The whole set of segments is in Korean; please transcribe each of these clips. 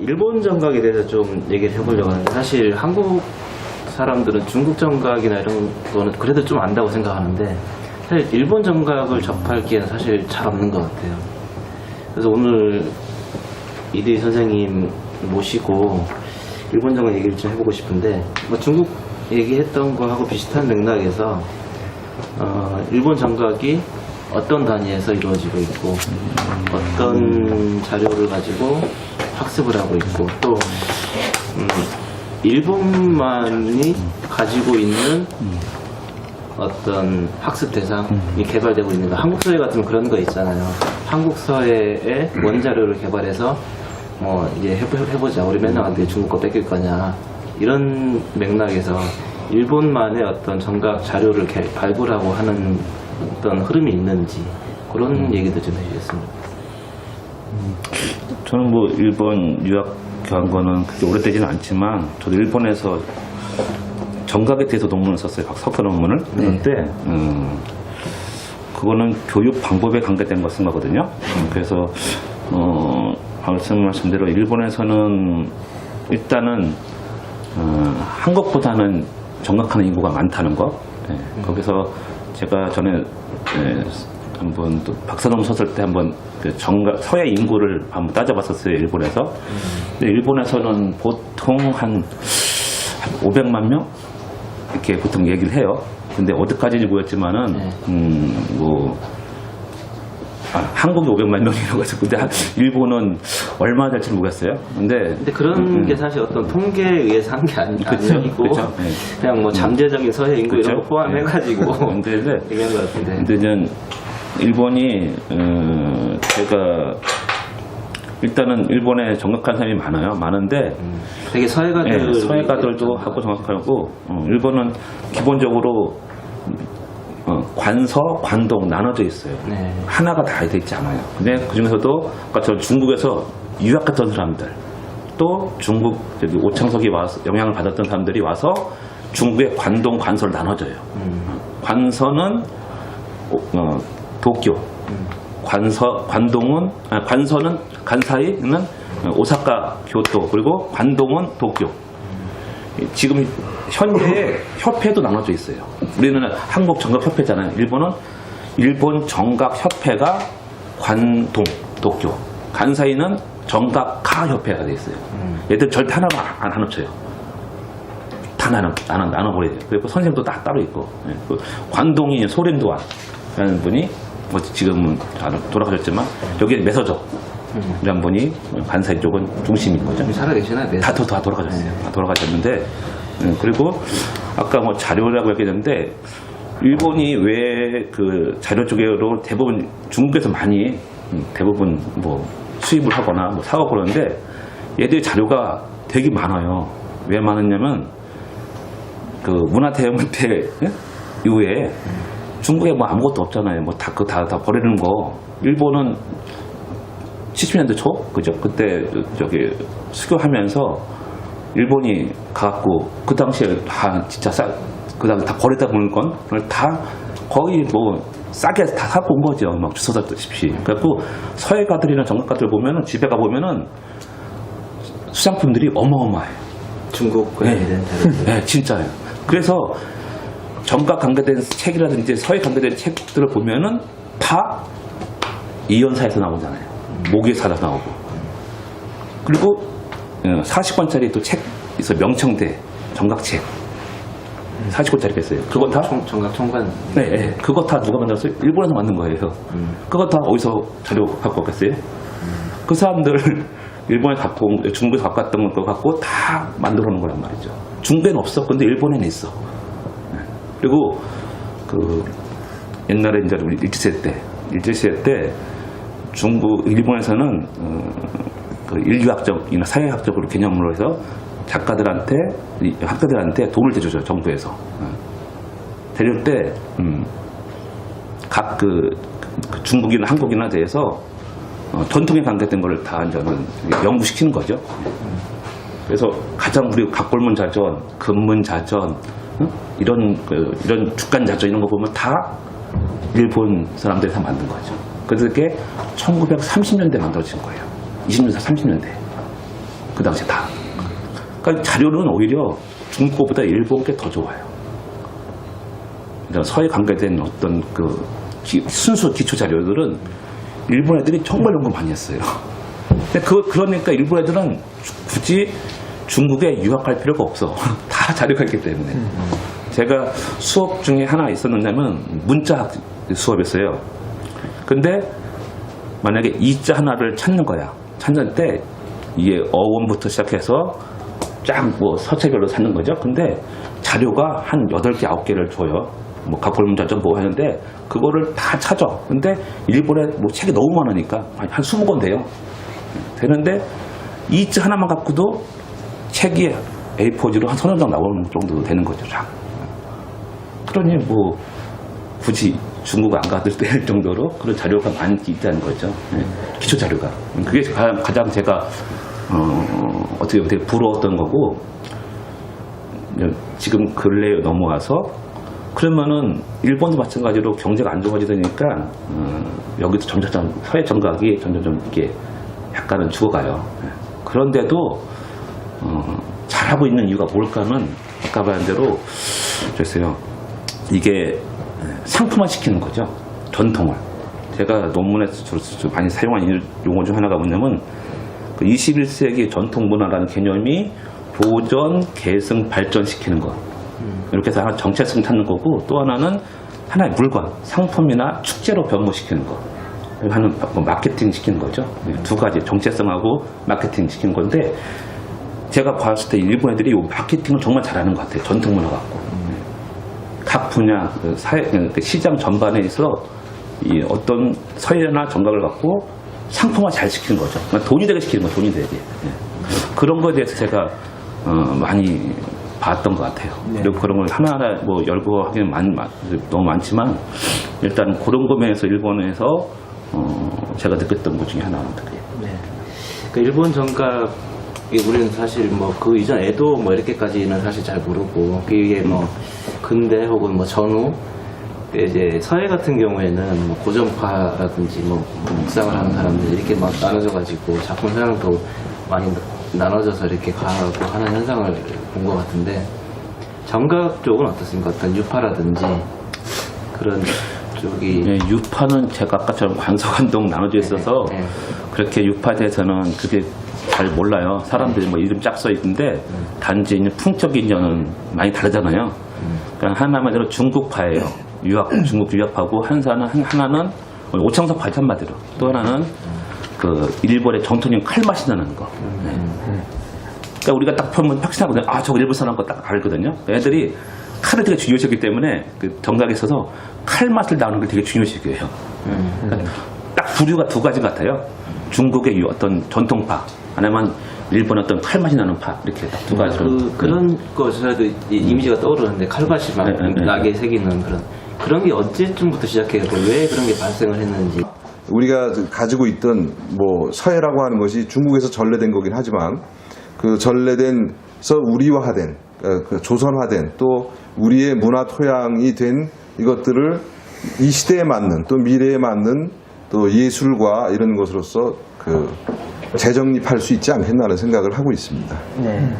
일본 정각에 대해서 좀 얘기를 해보려고 하는데, 사실 한국 사람들은 중국 정각이나 이런 거는 그래도 좀 안다고 생각하는데, 사실 일본 정각을 접할 기회는 사실 잘 없는 것 같아요. 그래서 오늘 이대희 선생님 모시고 일본 정각 얘기를 좀 해보고 싶은데, 뭐 중국 얘기했던 거하고 비슷한 맥락에서 일본 정각이 어떤 단위에서 이루어지고 있고, 어떤 자료를 가지고 학습을 하고 있고, 또 일본만이 가지고 있는 어떤 학습 대상이 개발되고 있는 거. 한국 서예 같으면 그런 거 있잖아요. 한국 서예의 원자료를 개발해서 뭐 이제 해보자. 우리 맨날 어떻게 중국 거 뺏길 거냐. 이런 맥락에서 일본만의 어떤 정각 자료를 발굴하고 하는 어떤 흐름이 있는지 그런 얘기도 좀 해주셨습니다. 저는 뭐 일본 유학 간 거는 그렇게 오래되지는 않지만, 저도 일본에서 정각에 대해서 논문을 썼어요. 석사 논문을. 그런데 그거는 교육 방법에 관계된 것 쓴 거거든요. 그래서 말씀대로 일본에서는 일단은 한국보다는 정각하는 인구가 많다는 거. 거기서 제가 전에 한번 또 박사논문 썼을 때 한번 그 정각 서예 인구를 한번 따져봤었어요, 일본에서. 근데 일본에서는 보통 한 500만 명 이렇게 보통 얘기를 해요. 근데 어디까지인지 모르겠지만은 한국이 500만 명이라고 해서, 근데 일본은 얼마나 될지 모르겠어요. 근데 그런 게 사실 어떤 통계에 의해서 한 게 아니고, 그냥 뭐 잠재적인 서해 인구 이런 거 포함해가지고 얘기한 것 같은데. 근데 이제 일본이 제가 일단은 일본에 정각한 사람이 많은데 되게 서예가들도 하고 정각하고, 일본은 기본적으로 관서, 관동 나눠져 있어요. 하나가 다 돼 있지 않아요. 근데 그 중에서도 아까 저 중국에서 유학 갔던 사람들, 또 중국 오창석이 와서 영향을 받았던 사람들이 와서 중국의 관동, 관서를 나눠줘요. 관서는 도쿄, 관서는 간사이는 오사카, 교토, 그리고 관동은 도쿄. 지금 현재 협회도 나눠져 있어요. 우리는 한국 정각협회잖아요. 일본은 일본 정각협회가 관동, 도쿄. 간사이는 정각가협회가 돼 있어요. 얘들 절대 하나로 안 합쳐요. 다 나눠버려요. 그리고 선생님도 다 따로 있고. 그 관동이 소림도안이라는 분이 뭐 지금은 돌아가셨지만, 여기에 매서적이라는 분이 관사이 쪽은 중심인 거죠. 살아계시나요? 다 돌아가셨어요. 다 돌아가셨는데, 그리고 아까 뭐 자료라고 얘기했는데, 일본이 왜 그 자료 쪽으로 대부분 중국에서 많이 대부분 뭐 수입을 하거나 뭐 사고 그러는데, 얘들 자료가 되게 많아요. 왜 많았냐면, 그 문화대혁명 이후에 중국에 뭐 아무것도 없잖아요. 뭐 다 버리는 거. 일본은 70년대 초, 그죠? 그때 저기 수교하면서 일본이 가갖고 그 당시에 진짜 그 당시 다 버리다 보는 건 다 거의 뭐 싸게 다 사고 온 거죠. 막 주워 다시피. 그래갖고 서예가들이나 정각가들 보면은 집에 가 보면은 수상품들이 어마어마해요. 중국 관련된 자료들. 네, 진짜요. 그래서 정각 관계된 책이라든지 서예 관계된 책들을 보면은 다 이연사에서 나오잖아요. 모기사에서 나오고. 그리고 40권짜리 또 책 있어요. 명청대 정각책 40권짜리가 있어요. 그거 다 정각 총관. 네, 그거 다 누가 만들었어요? 일본에서 만든 거예요. 그거 다 어디서 자료 갖고 왔겠어요? 그 사람들 일본에 갖고 온, 중국에서 갖고 왔던 거 갖고 다 만들어 놓은 거란 말이죠. 중국에는 없어. 근데 일본에는 있어. 그리고 그 옛날에 이제 우리 일제시대 때 일본에서는 그 인류학적이나 사회학적으로 개념으로 해서 작가들한테, 학자들한테 돈을 대줘요, 정부에서. 대줄 때 각 중국이나 한국이나 대해서 전통에 관계된 거를 다 이제는 연구시키는 거죠. 그래서 가장 우리 각골문자전, 금문자전, 이런 죽간자전 이런 거 보면 다 일본 사람들이 다 만든 거죠. 그래서 그게 1930년대 만들어진 거예요. 20년대, 30년대. 그 당시에 다. 그러니까 자료는 오히려 중국보다 일본 게 더 좋아요. 그러니까 서해 관계된 어떤 그 순수 기초 자료들은 일본 애들이 정말 연구 많이 했어요. 근데 그러니까 일본 애들은 굳이 중국에 유학할 필요가 없어. 다 자료가 있기 때문에. 제가 수업 중에 하나 있었느냐면 문자 수업이었어요. 근데 만약에 이자 하나를 찾는 거야. 찾는 때 이게 어원부터 시작해서 쫙 뭐 서체별로 찾는 거죠. 근데 자료가 한 8개, 9개를 줘요. 뭐 각골문자점 뭐 하는데 그거를 다 찾아. 근데 일본에 뭐 책이 너무 많으니까 한 20권 돼요. 되는데 이자 하나만 갖고도 책이 A4지로 한 3여 장 나오는 정도 되는 거죠. 쫙. 그러니 뭐 굳이 중국 안 가도 될 정도로 그런 자료가 많이 있다는 거죠. 네. 기초 자료가. 그게 가장 제가 어떻게 보면 되게 부러웠던 거고, 지금 근래에 넘어와서 그러면은 일본도 마찬가지로 경제가 안 좋아지니까 여기도 점점 사회 정각이 점점 이렇게 약간은 죽어가요. 네. 그런데도 잘하고 있는 이유가 뭘까는 아까 말한 대로 그랬어요. 이게 상품화 시키는 거죠. 전통을. 제가 논문에서 많이 사용한 용어 중 하나가 뭐냐면 그 21세기 전통 문화라는 개념이 보존, 계승, 발전시키는 것. 이렇게 해서 하나 정체성 찾는 거고, 또 하나는 하나의 물건, 상품이나 축제로 변모시키는 거. 하는 마케팅 시키는 거죠. 두 가지, 정체성하고 마케팅 시키는 건데, 제가 봤을 때 일본 애들이 이 마케팅을 정말 잘하는 것 같아요. 전통 문화 갖고. 각 분야, 그 시장 전반에 있어 이 어떤 서예나 정각을 갖고 상품화 잘 시키는 거죠. 그러니까 돈이 되게 시키는 거예요. 돈이 되게. 그런 거에 대해서 제가 많이 봤던 것 같아요. 네. 그리고 그런 걸 하나하나 뭐 열거 하기는 너무 많지만 일단 그런 거면에서 일본에서 제가 느꼈던 것 중에 하나입니다. 네. 그 일본 정각이 우리는 사실 뭐 그 이전 에도 뭐 이렇게까지는 사실 잘 모르고, 그게 뭐 근대 혹은 뭐 전후, 이제 서해 같은 경우에는 뭐 고전파라든지 뭐 묵상을 하는 사람들 이렇게 막 나눠져가지고 작품 서양도 많이 나눠져서 이렇게 가고 하는 현상을 본 것 같은데, 정각 쪽은 어떻습니까? 어떤 유파라든지 그런 쪽이. 네, 유파는 제가 아까처럼 관서관동 나눠져 있어서 네. 그렇게 유파에 대해서는 그게 잘 몰라요. 사람들이 뭐 이름 짝 써 있는데 단지 이제 풍적 인연은 많이 다르잖아요. 그러니까 하나만으로 중국파예요. 중국 유학파고 하나는 오창석파죠, 한마디로. 또 하나는 그 일본의 전통적인 칼맛이 나는 거. 네. 그러니까 우리가 딱 보면 확신하거든요. 아, 저거 일본 사람 거 딱 알거든요. 애들이 칼을 되게 중요시하기 때문에 그 정각에 있어서 칼맛을 나오는 걸 되게 중요시해요. 그러니까 딱 부류가 두 가지 같아요. 중국의 어떤 전통파, 아니면 일본 어떤 칼맛이 나는 파, 이렇게 딱 두 가지로. 그런 것에도 이미지가 떠오르는데, 칼밭이 막 네. 나게 새기는 그런 게 언제쯤부터 시작해서 왜 그런 게 발생을 했는지. 우리가 가지고 있던 뭐 서예라고 하는 것이 중국에서 전래된 거긴 하지만, 그 전래된서 우리화된, 그 조선화된, 또 우리의 문화 토양이 된 이것들을 이 시대에 맞는, 또 미래에 맞는 또 예술과 이런 것으로서 그 재정립할 수 있지 않겠나는 생각을 하고 있습니다. 네.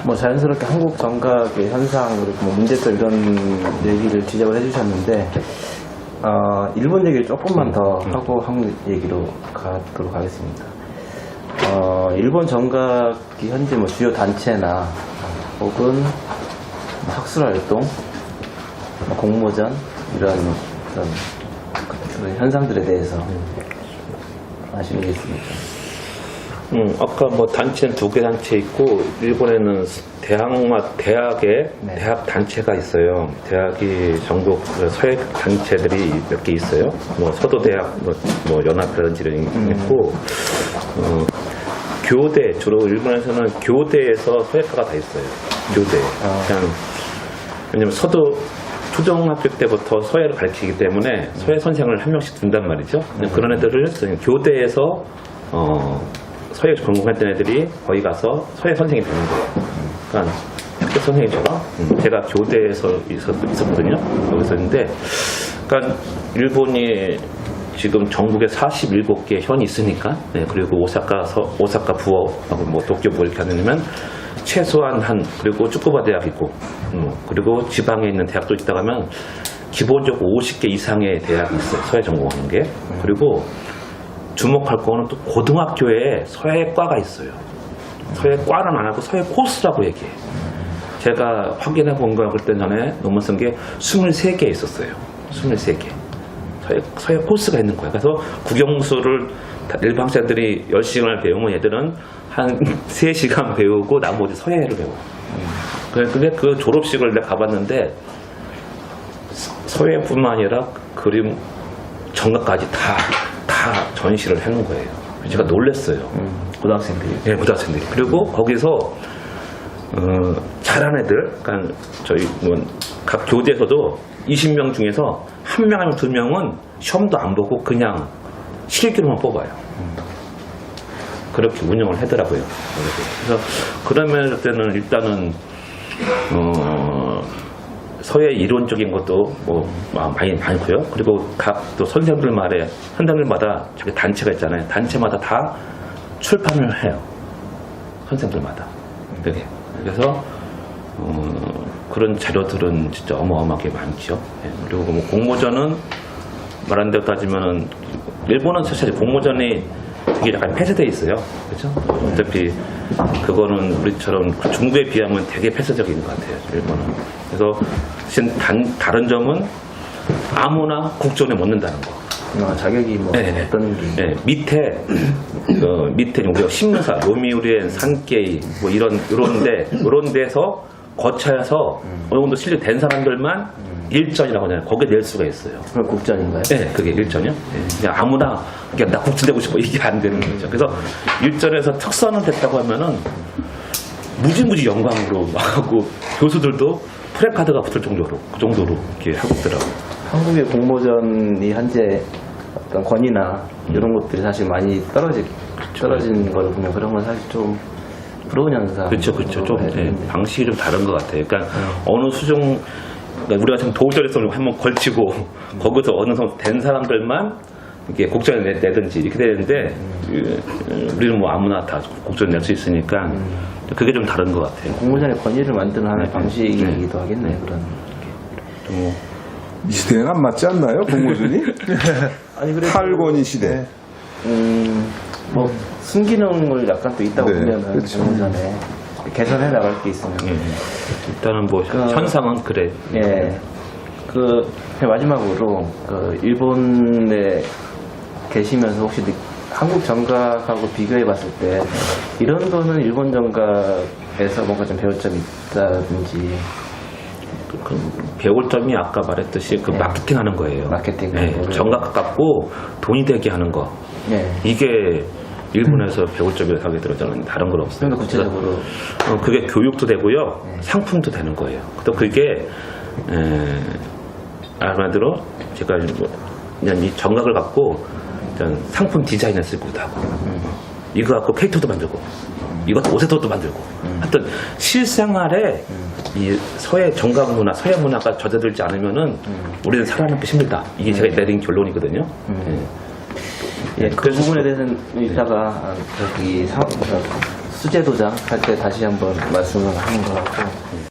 뭐 자연스럽게 한국 정각의 현상, 그리고 뭐 문제점 이런 얘기를 지적을 해주셨는데, 일본 얘기를 조금만 더 하고 한국 얘기로 가도록 하겠습니다. 일본 정각이 현재 뭐 주요 단체나 혹은 학술활동, 공모전 이런 그런 현상들에 대해서 아시는 게 있습니까? 아까 뭐 단체는 2개 단체 있고, 일본에는 대학의 네. 대학 단체가 있어요. 대학이 전국 서예 단체들이 몇 개 있어요. 뭐 서도대학, 뭐 연합이라든지 이런 게 있고, 교대, 주로 일본에서는 교대에서 서예과가 다 있어요. 교대. 그냥, 왜냐면 초등학교 때부터 서예를 가르치기 때문에 서예 선생을 한 명씩 둔단 말이죠. 그런 애들을 교대에서 서예 전공했던 애들이 거기 가서 서예 선생이 되는 거예요. 그러니까 학교 선생님처럼 제가 교대에서 있었거든요. 여기 있었는데, 그러니까 일본이 지금 전국에 47개 현이 있으니까, 그리고 오사카 부어하고 뭐 도쿄 뭐 이렇게 하면 최소한 그리고 쭈쿠바 대학 있고, 그리고 지방에 있는 대학도 있다 가면 기본적으로 50개 이상의 대학이 있어요. 서예 전공하는 게. 그리고 주목할 거는 또 고등학교에 서예과가 있어요. 서예과는 안 하고 서예 코스라고 얘기해요. 제가 확인해 본 거 그때 전에 논문 쓴 게 23개 있었어요. 23개. 서예 코스가 있는 거예요. 그래서 국영수를 일반 학생들이 10시간을 배우면 얘들은 한 3시간 배우고 나머지 서예를 배워요. 근데 그 졸업식을 내가 가봤는데 서예뿐만 아니라 그림 정각까지 다 전시를 해놓은 거예요. 제가 놀랐어요. 고등학생들이. 네, 고등학생들이. 그리고 거기서 잘한 애들, 그러니까 저희 각 교대에서도 20명 중에서 1명 아니면 2명은 시험도 안 보고 그냥 실기로만 뽑아요. 그렇게 운영을 하더라고요. 그래서 그러면 때는 일단은 서예 이론적인 것도 뭐 많이 많고요. 그리고 각 또 선생님들마다 자기 단체가 있잖아요. 단체마다 다 출판을 해요. 선생님들마다. 그래서 그런 자료들은 진짜 어마어마하게 많죠. 그리고 뭐 공모전은 말한 대로 따지면은 일본은 사실 공모전이 되게 약간 폐쇄돼 있어요. 그렇죠? 어차피 그거는 우리처럼 중국에 비하면 되게 폐쇄적인 것 같아요. 일본은. 그래서 다른 점은 아무나 국전에 못 넣는다는 거. 자격이 뭐 어떤 게? 네, 밑에 우리가 신문사 요미우리엔 산케이 뭐 이런 데서 거쳐서 어느 정도 실력 된 사람들만 일전이라고 하잖아요. 거기에 낼 수가 있어요. 그럼 국전인가요? 네, 그게 일전이요. 그냥 아무나 그냥 나 국전 되고 싶어 이게 안 되는 거죠. 그래서 일전에서 특선은 됐다고 하면은 무지무지 영광으로 하고 교수들도 프레카드가 붙을 정도로 그 정도로 이렇게 하고 있더라고요. 한국의 공모전이 현재 어떤 권위나 이런 것들이 사실 많이 떨어진 걸 보면 그런 건 사실 좀 부러운 현상. 그렇죠. 좀 방식이 좀 다른 것 같아요. 그러니까 어느 수종 그러니까 우리가 지금 도울전에서 한번 걸치고 거기서 어느 정도 된 사람들만 이렇게 곡전에 내든지 이렇게 되는데 우리는 뭐 아무나 다 곡전 낼 수 있으니까 그게 좀 다른 것 같아요. 공모전의 권위를 만드는 하나의 방식이기도 하겠네요. 그런. 뭐 이 시대는 안 맞지 않나요? 공모전이? 아니 그래도 탈권위 시대. 뭐 순기능을 약간 또 있다고 네, 보면은 그렇죠. 공모전에 개선해 나갈 게 있으면. 일단은 뭐 현상은 그래. 예. 마지막으로 일본에 계시면서 혹시 한국 정각하고 비교해 봤을 때 이런 거는 일본 정각에서 뭔가 좀 배울 점이 있다든지. 그 배울 점이 아까 말했듯이 그 마케팅 하는 거예요. 마케팅. 정각 가깝고 돈이 되게 하는 거. 예. 이게 일본에서 배울 점이라고 하게 들어 저는 다른 건 없어요. 좀 더 구체적으로. 그게 교육도 되고요, 상품도 되는 거예요. 또 그게 말대로 제가 그냥 이 정각을 갖고 일단 상품 디자인을 쓰기도 하고, 이거 갖고 캐릭터도 만들고, 이것도 옷에도 만들고. 하여튼 실생활에 이 서예 정각 문화, 서예 문화가 젖어들지 않으면은 우리는 살아남기 힘들다. 이게 제가 내린 결론이거든요. 예, 그 부분에 대해서는 이따가 수제 도장 할 때 다시 한번 말씀을 하는 것 같고.